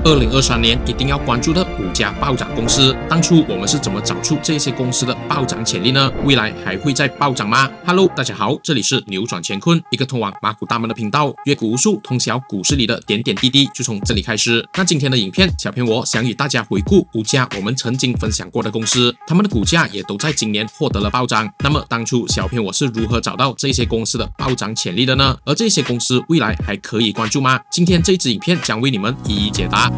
2023年一定要关注的5家暴涨公司。当初我们是怎么找出这些公司的暴涨潜力呢？未来还会再暴涨吗 ？Hello， 大家好，这里是扭转乾坤，一个通往马股大门的频道，阅股无数，通晓股市里的点点滴滴，就从这里开始。那今天的影片，小编我想与大家回顾5家我们曾经分享过的公司，他们的股价也都在今年获得了暴涨。那么当初小编我是如何找到这些公司的暴涨潜力的呢？而这些公司未来还可以关注吗？今天这支影片将为你们一一解答。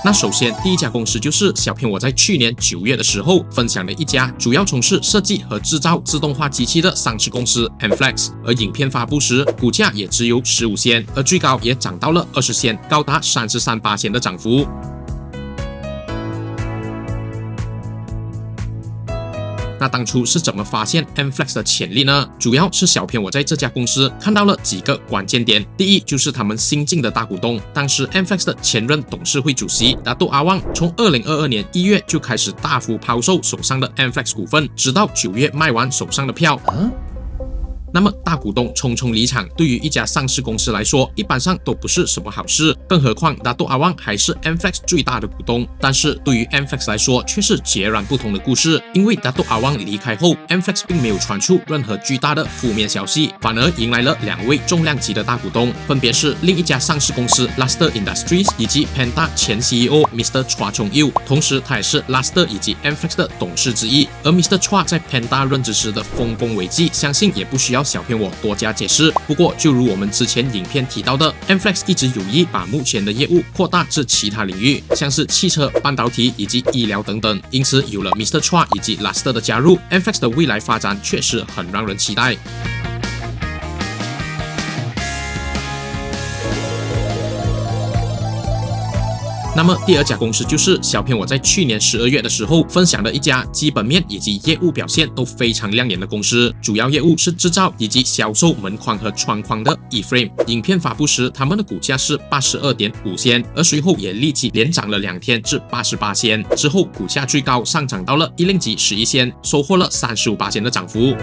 那首先，第一家公司就是小编我在去年9月的时候分享的一家主要从事设计和制造自动化机器的上市公司 MFLEX， 而影片发布时股价也只有15仙，而最高也涨到了20仙，高达33%的涨幅。那当初是怎么发现 MFLEX 的潜力呢？主要是小编我在这家公司看到了几个关键点。第一，就是他们新进的大股东，当时 MFLEX 的前任董事会主席Dato Awang从2022年1月就开始大幅抛售手上的 MFLEX 股份，直到9月卖完手上的票。那么大股东匆匆离场，对于一家上市公司来说，一般上都不是什么好事。更何况Dato Awang还是 MFLEX 最大的股东。但是对于 MFLEX 来说，却是截然不同的故事。因为Dato Awang离开后 ，MFLEX 并没有传出任何巨大的负面消息，反而迎来了2位重量级的大股东，分别是另一家上市公司 Luster Industries 以及 Penta 前 CEO Mr. Chua Chong-you， 同时他也是 Luster 以及 MFLEX 的董事之一。而 Mr. Chua 在 Penta 任职时的丰功伟绩，相信也不需要小编我多加解释。不过，就如我们之前影片提到的 ，MFLEX 一直有意把目前的业务扩大至其他领域，像是汽车、半导体以及医疗等等。因此，有了 Mr. Chua 以及 Luster 的加入 ，MFLEX 的未来发展确实很让人期待。那么第二家公司就是小编我在去年12月的时候分享的一家基本面以及业务表现都非常亮眼的公司，主要业务是制造以及销售门框和窗框的 E-Frame。影片发布时，他们的股价是82.5仙，而随后也立即连涨了2天至88仙，之后股价最高上涨到了1令吉11仙，收获了35%的涨幅。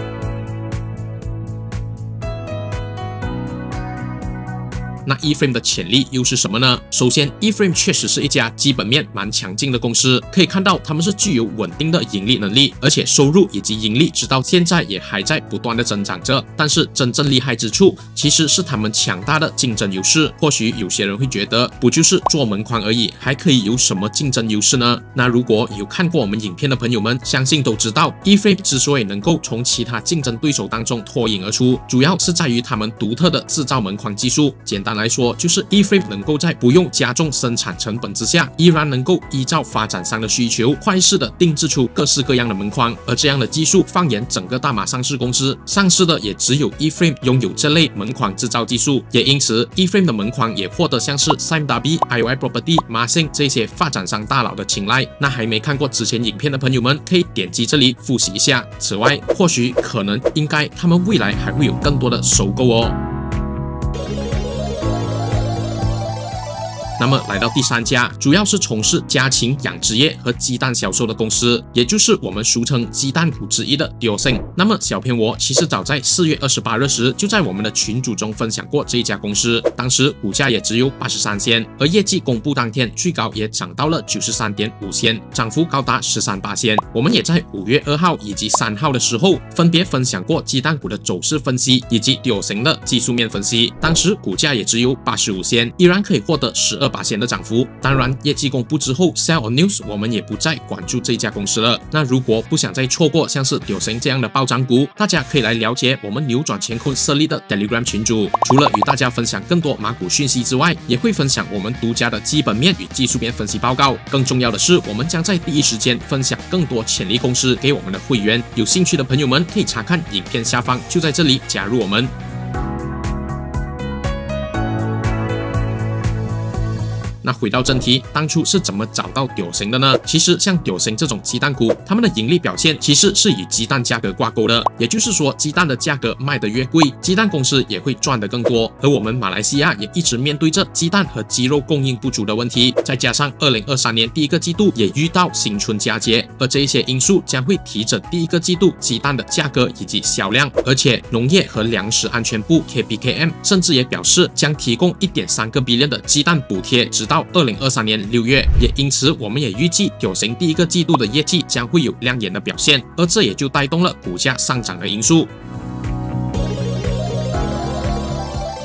那 E-Frame 的潜力又是什么呢？首先 ，E-Frame 确实是一家基本面蛮强劲的公司，可以看到他们是具有稳定的盈利能力，而且收入以及盈利直到现在也还在不断的增长着。但是真正厉害之处，其实是他们强大的竞争优势。或许有些人会觉得，不就是做门框而已，还可以有什么竞争优势呢？那如果有看过我们影片的朋友们，相信都知道 ，E-Frame 之所以能够从其他竞争对手当中脱颖而出，主要是在于他们独特的制造门框技术。简单来说，就是 E-Frame 能够在不用加重生产成本之下，依然能够依照发展商的需求，快速的定制出各式各样的门框。而这样的技术，放眼整个大马上市公司，上市的也只有 E-Frame 拥有这类门框制造技术。也因此 ，E-Frame 的门框也获得像是 SIMW、IOI Property、Masing 这些发展商大佬的青睐。那还没看过之前影片的朋友们，可以点击这里复习一下。此外，或许、可能、应该，他们未来还会有更多的收购哦。那么来到第3家，主要是从事家禽养殖业和鸡蛋销售的公司，也就是我们俗称鸡蛋股之一的 Diosynth。那么小编我其实早在4月28日时，就在我们的群组中分享过这一家公司，当时股价也只有83仙，而业绩公布当天最高也涨到了93.5仙，涨幅高达13%。我们也在5月2号以及3号的时候，分别分享过鸡蛋股的走势分析以及 Diosynth 的技术面分析，当时股价也只有85仙，依然可以获得12%的涨幅。当然，业绩公布之后 ，Sell on News 我们也不再关注这家公司了。那如果不想再错过像是Diosynth这样的暴涨股，大家可以来了解我们扭转乾坤设立的 Telegram 群组。除了与大家分享更多马股讯息之外，也会分享我们独家的基本面与技术面分析报告。更重要的是，我们将在第一时间分享更多潜力公司给我们的会员。有兴趣的朋友们可以查看影片下方，就在这里加入我们。那回到正题，当初是怎么找到屌星的呢？其实像屌星这种鸡蛋股，他们的盈利表现其实是与鸡蛋价格挂钩的，也就是说，鸡蛋的价格卖得越贵，鸡蛋公司也会赚得更多。而我们马来西亚也一直面对着鸡蛋和鸡肉供应不足的问题，再加上2023年第一个季度也遇到新春佳节，而这一些因素将会提整第一个季度鸡蛋的价格以及销量。而且农业和粮食安全部 KPKM 甚至也表示将提供1.3个 billion 的鸡蛋补贴，直到2023年6月。也因此，我们也预计屌星第一个季度的业绩将会有亮眼的表现，而这也就带动了股价上涨的因素。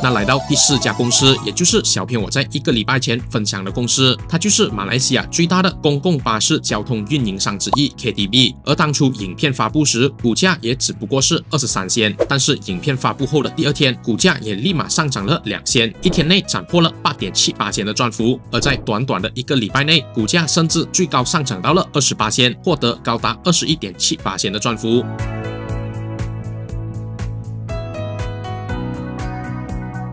那来到第4家公司，也就是小编我在1个礼拜前分享的公司，它就是马来西亚最大的公共巴士交通运营商之一 KTB。而当初影片发布时，股价也只不过是23仙，但是影片发布后的第2天，股价也立马上涨了2仙，一天内斩获了8.78仙的赚幅。而在短短的1个礼拜内，股价甚至最高上涨到了28仙，获得高达21.78仙的赚幅。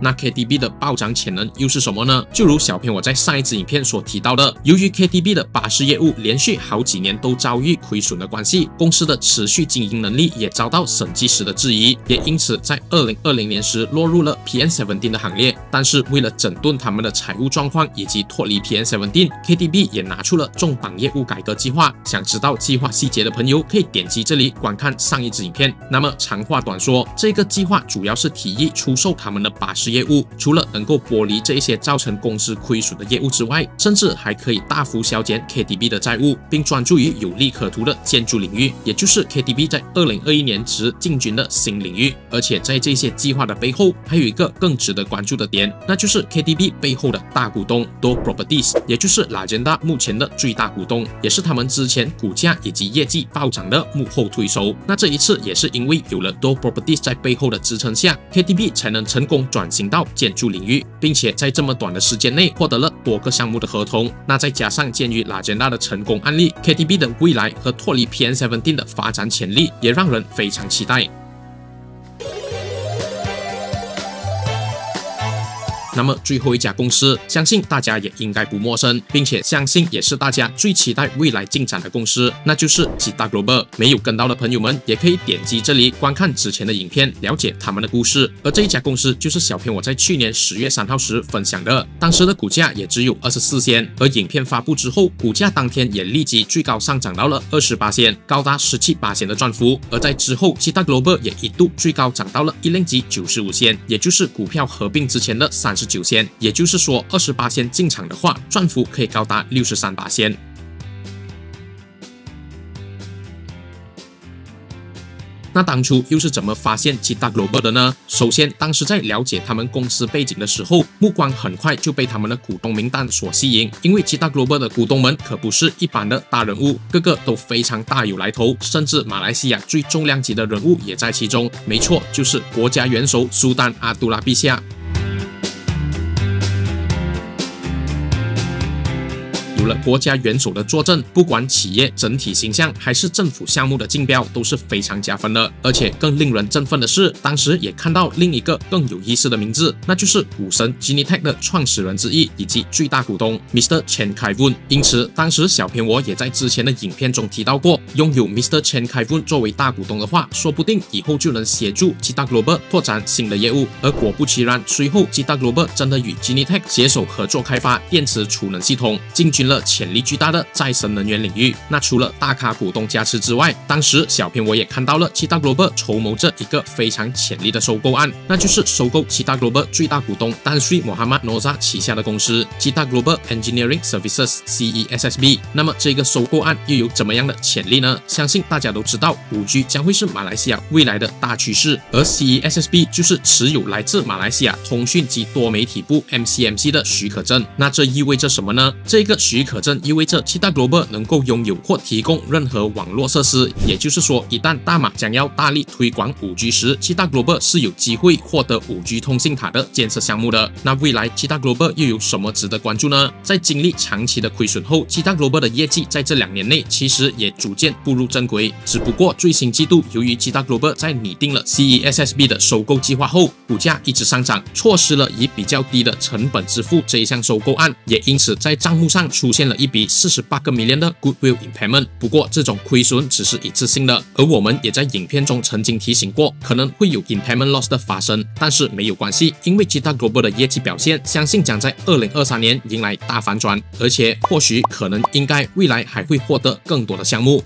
那 KTB 的暴涨潜能又是什么呢？就如小编我在上一支影片所提到的，由于 KTB 的巴士业务连续好几年都遭遇亏损的关系，公司的持续经营能力也遭到审计师的质疑，也因此在2020年时落入了 PN17 的行列。但是为了整顿他们的财务状况以及脱离 PN17，KTB 也拿出了重磅业务改革计划。想知道计划细节的朋友可以点击这里观看上一支影片。那么长话短说，这个计划主要是提议出售他们的巴士业务，除了能够剥离这一些造成公司亏损的业务之外，甚至还可以大幅削减 KTB 的债务，并专注于有利可图的建筑领域，也就是 KTB 在2021年时进军的新领域。而且在这些计划的背后，还有一个更值得关注的点，那就是 KTB 背后的大股东 Door Properties， 也就是 Lagenda 目前的最大股东，也是他们之前股价以及业绩暴涨的幕后推手。那这一次也是因为有了 Door Properties 在背后的支撑下， KTB 才能成功转型到建筑领域，并且在这么短的时间内获得了多个项目的合同。那再加上鉴于 Lagenda 的成功案例， KTB 的未来和脱离 PN17 的发展潜力也让人非常期待。那么最后一家公司，相信大家也应该不陌生，并且相信也是大家最期待未来进展的公司，那就是 Cheetah Global。没有跟到的朋友们，也可以点击这里观看之前的影片，了解他们的故事。而这一家公司就是小编我在去年10月3号时分享的，当时的股价也只有24仙，而影片发布之后，股价当天也立即最高上涨到了28仙，高达17%仙的赚幅。而在之后 Cheetah Global 也一度最高涨到了1令吉95仙，也就是股票合并之前的39仙，也就是说28仙进场的话，赚幅可以高达63%仙。那当初又是怎么发现 Cheetah Global 的呢？首先，当时在了解他们公司背景的时候，目光很快就被他们的股东名单所吸引，因为 Cheetah Global 的股东们可不是一般的大人物，个个都非常大有来头，甚至马来西亚最重量级的人物也在其中。没错，就是国家元首苏丹阿杜拉陛下。有了国家元首的坐镇，不管企业整体形象还是政府项目的竞标都是非常加分的。而且更令人振奋的是，当时也看到另一个更有意思的名字，那就是股神 Genetech 的创始人之一以及最大股东 Mr. Chen Kai-Fun。因此，当时小编我也在之前的影片中提到过，拥有 Mr. Chen Kai-Fun 作为大股东的话，说不定以后就能协助 Cheetah Global 拓展新的业务。而果不其然，随后 Cheetah Global 真的与 Genetech 携手合作开发电池储能系统，进军了潜力巨大的再生能源领域。那除了大咖股东加持之外，当时小编我也看到了 Cheetah Global 筹谋着一个非常潜力的收购案，那就是收购 Cheetah Global 最大股东丹瑞莫哈马诺扎旗下的公司 Cheetah Global Engineering Services CESSB。那么这个收购案又有怎么样的潜力呢？相信大家都知道 5G 将会是马来西亚未来的大趋势，而 CESSB 就是持有来自马来西亚通讯及多媒体部 MCMC 的许可证。那这意味着什么呢？这个许许可证意味着七大 Global 能够拥有或提供任何网络设施，也就是说，一旦大马将要大力推广 5G 时，七大 Global 是有机会获得 5G 通信塔的建设项目的。那未来七大 Global 又有什么值得关注呢？在经历长期的亏损后，七大 Global 的业绩在这2年内其实也逐渐步入正轨，只不过最新季度由于七大 Global 在拟定了 CESSB 的收购计划后，股价一直上涨，错失了以比较低的成本支付这一项收购案，也因此在账目上出现了一笔48个 million 的 Goodwill Impairment。不过这种亏损只是一次性的，而我们也在影片中曾经提醒过，可能会有 Impairment Loss 的发生，但是没有关系，因为七大 Global 的业绩表现，相信将在2023年迎来大反转，而且或许可能应该未来还会获得更多的项目。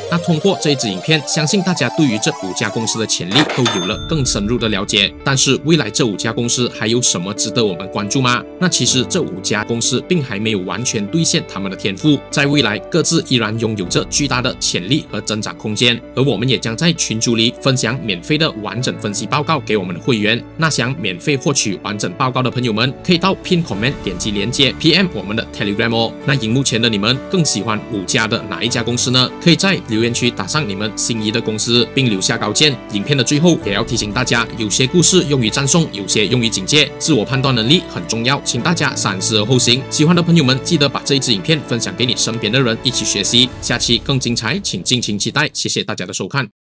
那通过这一支影片，相信大家对于这5家公司的潜力都有了更深入的了解。但是未来这5家公司还有什么值得我们关注吗？那其实这5家公司并还没有完全兑现他们的天赋，在未来各自依然拥有着巨大的潜力和增长空间。而我们也将在群组里分享免费的完整分析报告给我们的会员。那想免费获取完整报告的朋友们，可以到 Pin Comment 点击连接 PM 我们的 Telegram 哦。那荧幕前的你们更喜欢5家的哪一家公司呢？可以在留言区打上你们心仪的公司，并留下高见。影片的最后也要提醒大家，有些故事用于赞颂，有些用于警戒，自我判断能力很重要，请大家三思而后行。喜欢的朋友们记得把这一支影片分享给你身边的人一起学习，下期更精彩，请敬请期待。谢谢大家的收看。